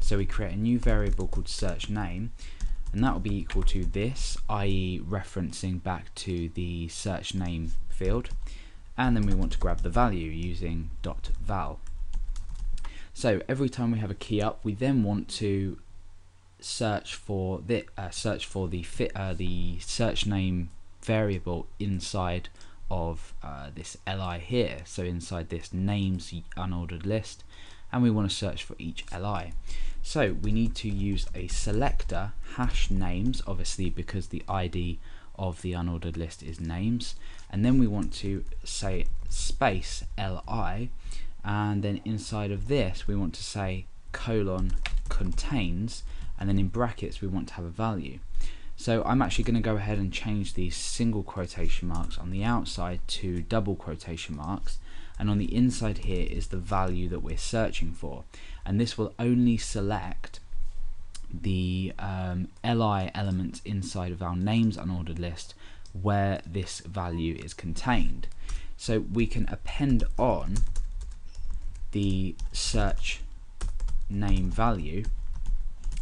So we create a new variable called search name, and that will be equal to this, i.e. referencing back to the search name field, and then we want to grab the value using .val. So every time we have a key up, we then want to search for the search name variable inside of this li here, so inside this names unordered list, and we want to search for each li. So we need to use a selector hash names, obviously because the ID of the unordered list is names, and then we want to say space li, and then inside of this we want to say colon contains, and then in brackets we want to have a value. So I'm actually going to go ahead and change these single quotation marks on the outside to double quotation marks, and on the inside here is the value that we're searching for, and this will only select the li elements inside of our names unordered list where this value is contained. So we can append on the search name value,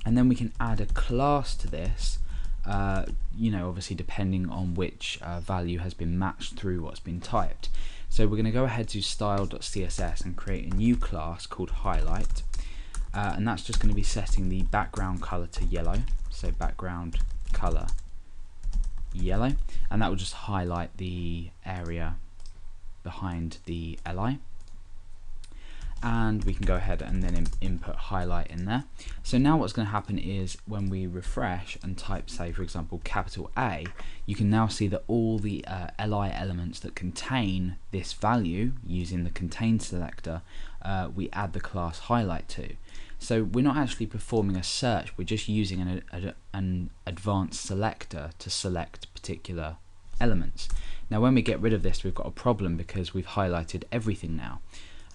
and then we can add a class to this, obviously depending on which value has been matched through what's been typed. So we're going to go ahead to style.css and create a new class called highlight, and that's just going to be setting the background color to yellow, so background color yellow, and that will just highlight the area behind the li. And we can go ahead and then input highlight in there. So now what's going to happen is when we refresh and type, say for example capital A, you can now see that all the li elements that contain this value using the contain selector, we add the class highlight to. So we're not actually performing a search, we're just using an advanced selector to select particular elements. Now when we get rid of this, we've got a problem because we've highlighted everything now.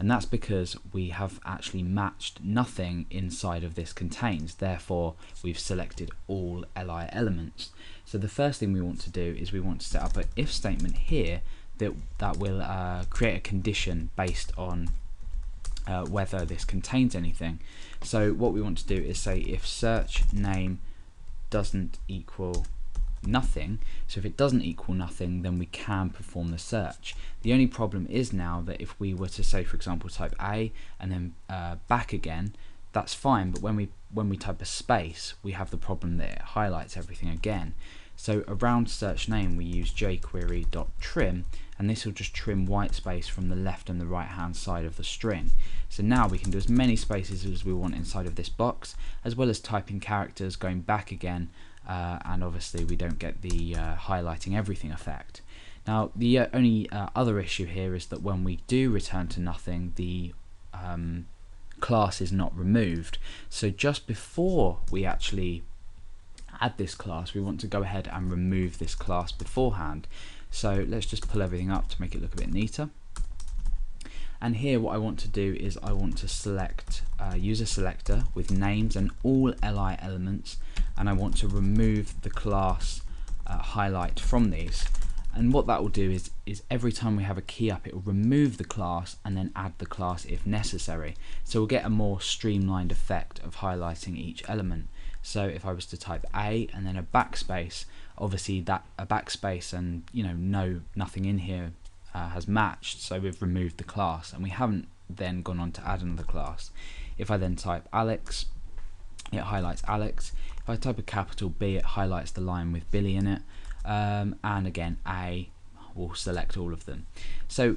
And that's because we have actually matched nothing inside of this contains, therefore we've selected all li elements. So the first thing we want to do is we want to set up an if statement here that will create a condition based on whether this contains anything. So what we want to do is say if search name doesn't equal nothing. So if it doesn't equal nothing, then we can perform the search. The only problem is now that if we were to say for example type A and then back again, that's fine, but when we type a space, we have the problem that it highlights everything again. So around search name we use jQuery.trim, and this will just trim white space from the left and the right hand side of the string. So now we can do as many spaces as we want inside of this box, as well as typing characters, going back again, and obviously we don't get the highlighting everything effect. Now the only other issue here is that when we do return to nothing, the class is not removed. So just before we actually add this class, we want to go ahead and remove this class beforehand. So let's just pull everything up to make it look a bit neater. And here what I want to do is I want to select use a selector with names and all li elements, and I want to remove the class highlight from these. And what that will do is every time we have a key up, it will remove the class and then add the class if necessary. So we'll get a more streamlined effect of highlighting each element. So if I was to type A and then a backspace, obviously that a backspace and nothing in here has matched, so we've removed the class and we haven't then gone on to add another class. If I then type Alex, it highlights Alex. If I type a capital B, it highlights the line with Billy in it, and again A will select all of them. So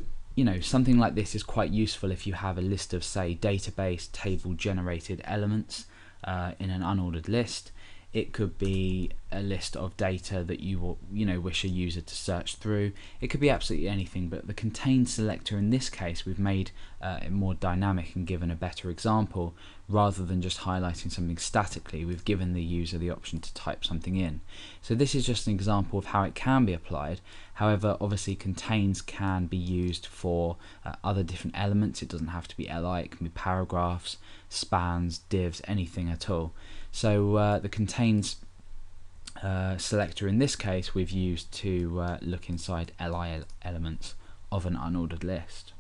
something like this is quite useful if you have a list of, say, database table generated elements in an unordered list. It could be a list of data that you wish a user to search through. It could be absolutely anything, but the contain selector in this case we've made it more dynamic and given a better example. Rather than just highlighting something statically, we've given the user the option to type something in. So this is just an example of how it can be applied. However, obviously contains can be used for other different elements. It doesn't have to be li, it can be paragraphs, spans, divs, anything at all. So the contains selector in this case we've used to look inside li elements of an unordered list.